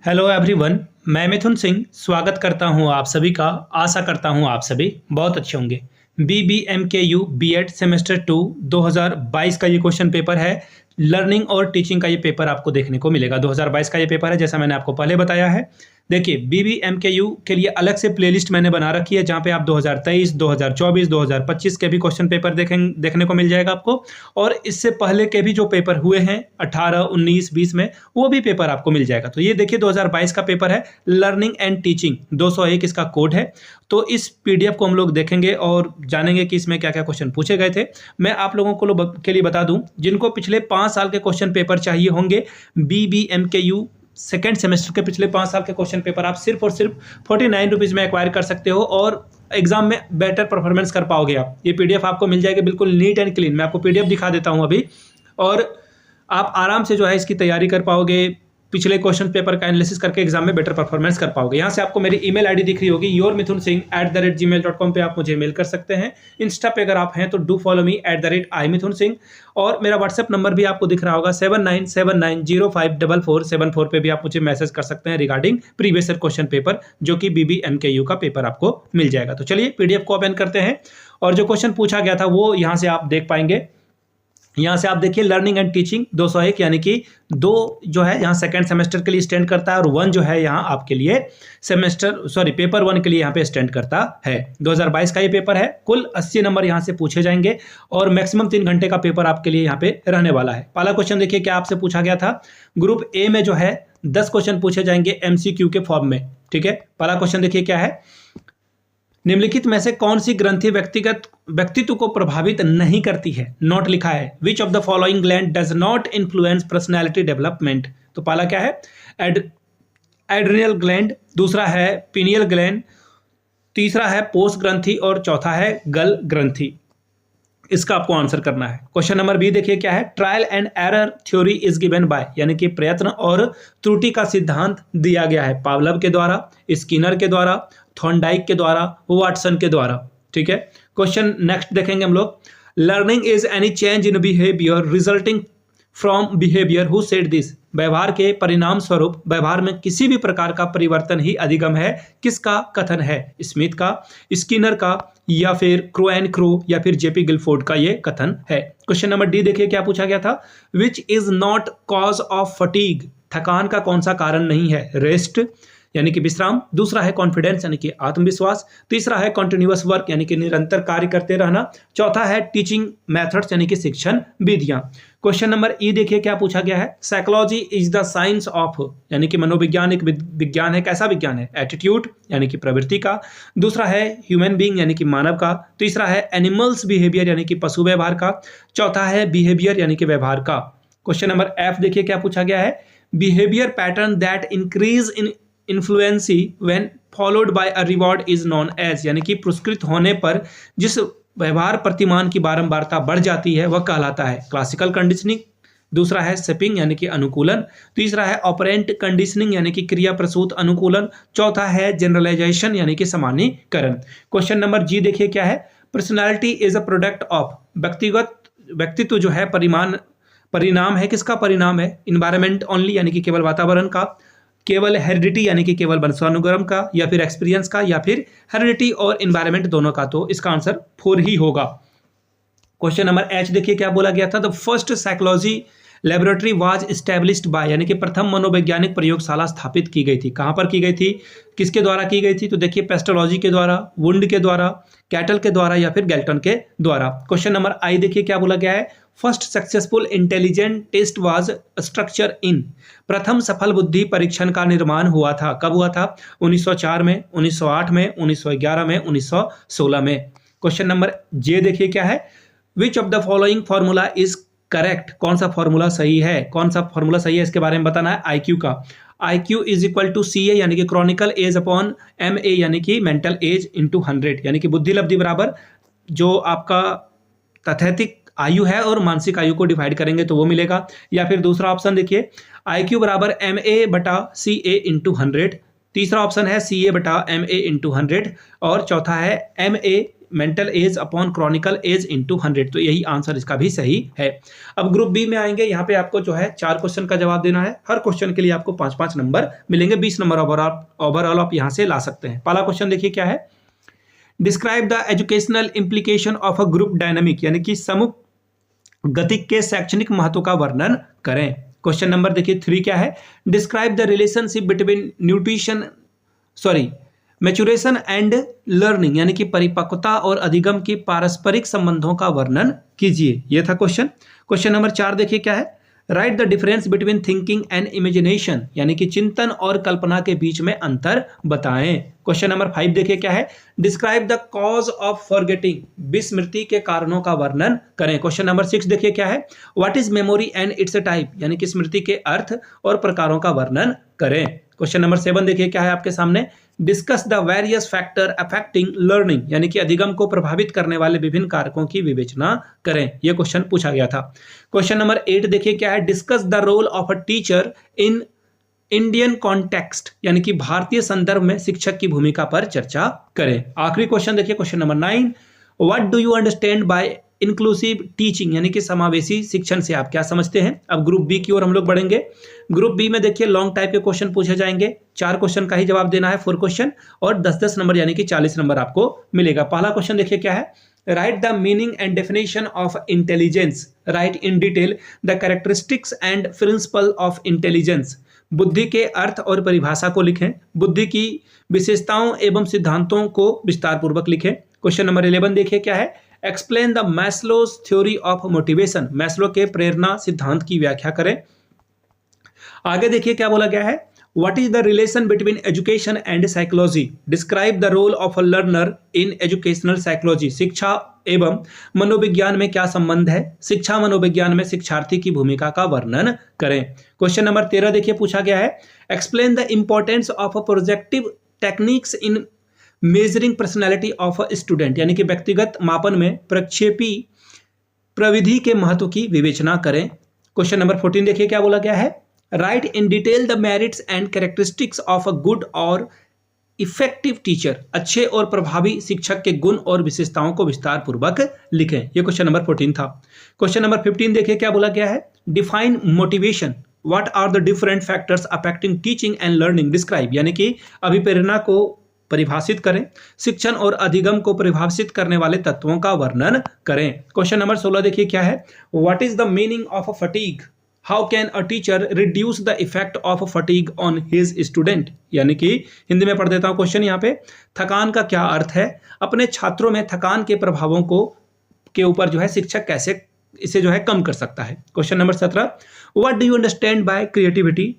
Hello everyone. मैं मिथुन सिंह स्वागत करता हूं आप सभी का। आशा करता हूं आप सभी बहुत अच्छे होंगे। BBMKU बीएड सेमेस्टर 2 2022 का ये क्वेश्चन पेपर है। लर्निंग और टीचिंग का ये पेपर आपको देखने को मिलेगा। 2022 का ये पेपर है, जैसा मैंने आपको पहले बताया है। देखिए, BBMKU के लिए अलग से प्लेलिस्ट मैंने बना रखी है, जहाँ पे आप 2023, 2024, 2025 के भी क्वेश्चन पेपर देखने को मिल जाएगा आपको। और इससे पहले के भी जो पेपर हुए हैं 18, 19, 20 में, वो भी पेपर आपको मिल जाएगा। तो ये देखिए 2022 का पेपर है, लर्निंग एंड टीचिंग 201 इसका कोड है। तो इस पीडीएफ को हम लोग देखेंगे और जानेंगे कि इसमें क्या क्या क्वेश्चन पूछे गए थे। मैं आप लोगों के लिए बता दूं, जिनको पिछले 5 साल के क्वेश्चन पेपर चाहिए होंगे, BBMKU सेकेंड सेमेस्टर के पिछले 5 साल के क्वेश्चन पेपर आप सिर्फ और सिर्फ 49 रुपीज़ में एक्वायर कर सकते हो और एग्जाम में बेटर परफॉर्मेंस कर पाओगे आप। ये पीडीएफ आपको मिल जाएगी बिल्कुल नीट एंड क्लीन। मैं आपको पीडीएफ दिखा देता हूं अभी, और आप आराम से जो है इसकी तैयारी कर पाओगे। पिछले क्वेश्चन पेपर का एनालिसिस करके एग्जाम में बेटर परफॉर्मेंस कर पाओगे। यहाँ से आपको मेरी ईमेल आईडी दिख रही होगी, yourmithunsinh@gmail.com पे आप मुझे मेल कर सकते हैं। इंस्टा पे अगर आप हैं तो डू फॉलो मी @imithunsingh। और मेरा व्हाट्सएप नंबर भी आपको दिख रहा होगा 7979054474 पे भी आप मुझे मैसेज कर सकते हैं regarding previous year question paper, जो कि BBMKU का पेपर आपको मिल जाएगा। तो चलिए पीडीएफ को ओपन करते हैं और जो क्वेश्चन पूछा गया था वो यहाँ से आप देख पाएंगे। यहाँ से आप देखिए लर्निंग एंड टीचिंग 201, यानी कि 2 जो है यहाँ सेकंड सेमेस्टर के लिए स्टैंड करता है और 1 जो है यहाँ आपके लिए पेपर 1 के लिए यहाँ पे स्टैंड करता है। 2022 का ये पेपर है। कुल 80 नंबर यहाँ से पूछे जाएंगे और मैक्सिमम 3 घंटे का पेपर आपके लिए यहाँ पे रहने वाला है। पहला क्वेश्चन देखिए क्या आपसे पूछा गया था। ग्रुप ए में जो है 10 क्वेश्चन पूछे जाएंगे MCQ के फॉर्म में। ठीक है, पहला क्वेश्चन देखिए क्या है। निम्नलिखित में से कौन सी ग्रंथि व्यक्तित्व को प्रभावित नहीं करती है। नोट लिखा है, which of the following gland does not influence personality development. तो पहला क्या है, एड्रिनल ग्लैंड, दूसरा है पीनियल ग्लैंड, तीसरा है पोस्ट ग्रंथि और चौथा है गल ग्रंथि। इसका आपको आंसर करना है। क्वेश्चन नंबर बी देखिए क्या है। Trial and error theory is given by, यानी कि प्रयत्न और त्रुटि का सिद्धांत दिया गया है पावलव के द्वारा, स्किनर के द्वारा, थॉर्नडाइक के द्वारा, वाटसन के द्वारा। ठीक है, क्वेश्चन नेक्स्ट देखेंगे हम लोग। Learning is any change in behaviour resulting from behaviour, who said this. व्यवहार के परिणाम स्वरूप व्यवहार में किसी भी प्रकार का परिवर्तन ही अधिगम है। किसका कथन है? स्मिथ का, स्किनर का, या फिर क्रो एंड क्रो, या फिर जेपी गिलफोर्ड का ये कथन है। क्वेश्चन नंबर डी देखिए क्या पूछा गया था। Which is not cause of fatigue, थकान का कौन सा कारण नहीं है। रेस्ट यानी कि विश्राम, दूसरा है कॉन्फिडेंस यानी कि आत्मविश्वास, तीसरा है कॉन्टिन्यूअस वर्क यानी कि निरंतर कार्य करते रहना, चौथा है टीचिंग मेथड्स यानी कि शिक्षण विधियां। क्वेश्चन नंबर ई देखिए क्या पूछा गया है। Psychology is the science of, यानी कि मनोविज्ञान एक विज्ञान है। कैसा विज्ञान है? एटीट्यूड यानी कि प्रवृत्ति का, दूसरा है ह्यूमन बीइंग यानी कि मानव का, तीसरा है एनिमल्स बिहेवियर यानी कि पशु व्यवहार का, चौथा है बिहेवियर यानी कि व्यवहार का। क्वेश्चन नंबर एफ देखिए क्या पूछा गया है। Behaviour pattern that increase in frequency when followed by a reward is known as, यानी कि पुरस्कृत होने पर जिस व्यवहार प्रतिमान की बारंबारता बढ़ जाती है वह कहलाता है क्लासिकल कंडीशनिंग, दूसरा है सेपिंग यानी कि अनुकूलन, तीसरा है ऑपरेंट कंडीशनिंग यानी कि क्रिया प्रसूत अनुकूलन, चौथा है जनरलाइजेशन यानी कि सामान्यीकरण। क्वेश्चन नंबर जी देखिए क्या है। Personality is a product of, व्यक्तित्व जो है परिणाम है। किसका परिणाम है? इन्वायरमेंट ओनली यानी कि केवल वातावरण का, केवल हेरिडिटी यानी कि केवल वंशानुक्रम का, या फिर एक्सपीरियंस का, या फिर हेरिडिटी और इन्वायरमेंट दोनों का। तो इसका आंसर 4 ही होगा। क्वेश्चन नंबर एच देखिए क्या बोला गया था। The first psychology laboratory was established bye, यानी कि प्रथम मनोवैज्ञानिक प्रयोगशाला स्थापित की गई थी। कहां पर की गई थी? किसके द्वारा की गई थी? तो देखिए पेस्टोलॉजी के द्वारा, वुंड के द्वारा, कैटल के द्वारा, या फिर गैल्टन के द्वारा। क्वेश्चन नंबर आई देखिए क्या बोला गया है। First successful intelligent test was structure in, प्रथम सफल बुद्धि परीक्षण का निर्माण हुआ था। कब हुआ था? 1904 में, 1908 में, 1911 में, 1916 में। क्वेश्चन नंबर जे देखिए क्या है। Which of the following formula is correct, कौन सा फॉर्मूला सही है? कौन सा फॉर्मूला सही है इसके बारे में बताना है। IQ का, IQ is equal to CA यानी कि क्रॉनिकल एज अपॉन MA यानी कि मेंटल एज इंटू 100, यानी कि बुद्धि लब्धि बराबर जो आपका तथैतिक आयु है और मानसिक आयु को डिवाइड करेंगे तो वो मिलेगा। या फिर दूसरा ऑप्शन देखिए IQ बराबर MA/CA इंटू 100, तीसरा ऑप्शन है CA/MA इंटू 100, और चौथा है MA mental age upon chronicle age into 100, तो यही आंसर इसका भी सही है। अब ग्रुप बी में आएंगे, यहाँ पे आपको जो है 4 क्वेश्चन का जवाब देना है। हर क्वेश्चन के लिए आपको 5-5 नंबर मिलेंगे, 20 नंबर ओवरऑल आप यहाँ से ला सकते हैं। पहला क्वेश्चन देखिए क्या है, describe the educational implication of a group dynamic, यानी कि समूह गतिक के शैक्षणिक महत्व का वर्णन करें। क्वेश्चन नंबर देखिए 3 क्या है, describe the relationship between maturation and learning, यानी कि परिपक्वता और अधिगम के पारस्परिक संबंधों का वर्णन कीजिए। यह था क्वेश्चन। क्वेश्चन नंबर 4 देखिए क्या है, right the difference between thinking and imagination, यानी कि चिंतन और कल्पना के बीच में अंतर बताएं। क्वेश्चन नंबर 5 देखिए क्या है, describe the cause of forgetting, विस्मृति के कारणों का वर्णन करें। क्वेश्चन नंबर 6 देखिए क्या है, what is memory and it's type, यानी कि स्मृति के अर्थ और प्रकारों का वर्णन करें। क्वेश्चन नंबर 7 देखिए क्या है आपके सामने, discuss the various factor affecting learning, यानी कि अधिगम को प्रभावित करने वाले विभिन्न कारकों की विवेचना करें। यह क्वेश्चन पूछा गया था। क्वेश्चन नंबर 8 देखिए क्या है, discuss the role of a teacher in Indian context, यानी कि भारतीय संदर्भ में शिक्षक की भूमिका पर चर्चा करें। आखिरी क्वेश्चन देखिए question number 9, what do you understand by inclusive teaching, यानी कि समावेशी शिक्षण से आप क्या समझते हैं। अब ग्रुप बी की ओर हम लोग बढ़ेंगे। ग्रुप बी में देखिए लॉन्ग टाइप के क्वेश्चन पूछे जाएंगे, 4 क्वेश्चन का ही जवाब देना है, 4 क्वेश्चन, और 10-10 नंबर यानी कि 40 नंबर आपको मिलेगा। पहला क्वेश्चन देखिए क्या है, right the meaning and definition of intelligence, right in detail the characteristics and principle of intelligence, बुद्धि के अर्थ और परिभाषा को लिखें, बुद्धि की विशेषताओं एवं सिद्धांतों को विस्तार पूर्वक लिखें। क्वेश्चन नंबर 11 देखिए क्या है, explain the Maslow's theory of motivation, Maslow के प्रेरणा सिद्धांत की व्याख्या करें। आगे देखिए क्या बोला गया है, what is the relation between education and psychology, describe the role of a learner in educational psychology, शिक्षा एवं मनोविज्ञान में क्या संबंध है, शिक्षा मनोविज्ञान में शिक्षार्थी की भूमिका का वर्णन करें। क्वेश्चन नंबर 13 देखिए पूछा गया है, explain the importance of a projective techniques in measuring personality of a student, यानी कि व्यक्तिगत मापन में प्रक्षेपी प्रविधि के महत्व की विवेचना करें। क्वेश्चन नंबर 14 देखिए क्या बोला गया है, right in detail the merits and characteristics of a good और इफेक्टिव टीचर, अच्छे और प्रभावी शिक्षक के गुण और विशेषताओं को विस्तार पूर्वक लिखें। यह क्वेश्चन नंबर 14 था। क्वेश्चन नंबर 15 देखिए क्या बोला गया है, define motivation, what are the different factors affecting teaching and learning, describe, यानी कि अभिप्रेरणा को परिभाषित करें, शिक्षण और अधिगम को परिभाषित करने वाले तत्वों का वर्णन करें। क्वेश्चन नंबर 16 देखिए क्या है, what is the meaning of a fatigue, how can a teacher reduce the effect of fatigue on his student, यानी कि हिंदी में पढ़ देता हूं क्वेश्चन यहाँ पे, थकान का क्या अर्थ है, अपने छात्रों में थकान के प्रभावों को के ऊपर जो है शिक्षक कैसे इसे जो है कम कर सकता है। Question number 17, what do you understand by creativity,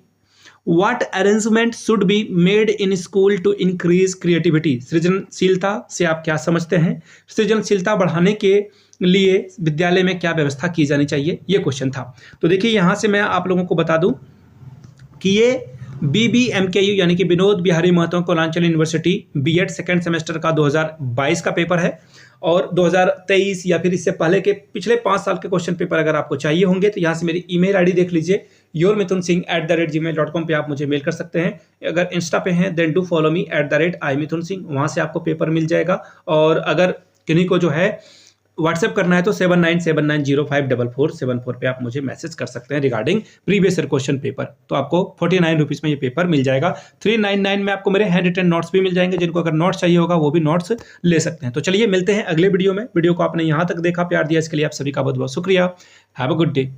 What arrangement should be made in school to increase creativity, सृजनशीलता से आप क्या समझते हैं, सृजनशीलता बढ़ाने के लिए विद्यालय में क्या व्यवस्था की जानी चाहिए, ये क्वेश्चन था। तो देखिए यहाँ से मैं आप लोगों को बता दूं कि ये BBMKU यानी कि Vinod Bihari Mahto Koylanchal university B.Ed second semester का 2022 का पेपर है, और 2023 या फिर इससे पहले के पिछले 5 साल के क्वेश्चन पेपर अगर आपको चाहिए होंगे तो यहाँ से मेरी ईमेल आईडी देख लीजिए, yourmithunsingh@gmail.com पे आप मुझे मेल कर सकते हैं। अगर इंस्टा पे हैं then do follow me @imithunsingh, वहाँ से आपको पेपर मिल जाएगा। और अगर किन्हीं को जो है व्हाट्सएप करना है तो 7979054474 पे आप मुझे मैसेज कर सकते हैं regarding previous year question paper. तो आपको 49 रुपीज़ में ये पेपर मिल जाएगा। 399 में आपको मेरे हैंड रिटन नोट्स भी मिल जाएंगे, जिनको अगर नोट्स चाहिए होगा वो भी नोट्स ले सकते हैं। तो चलिए मिलते हैं अगले वीडियो में। वीडियो को आपने यहाँ तक देखा, प्यार दिया, इसके लिए आप सभी का बहुत बहुत शुक्रिया। Have a good day.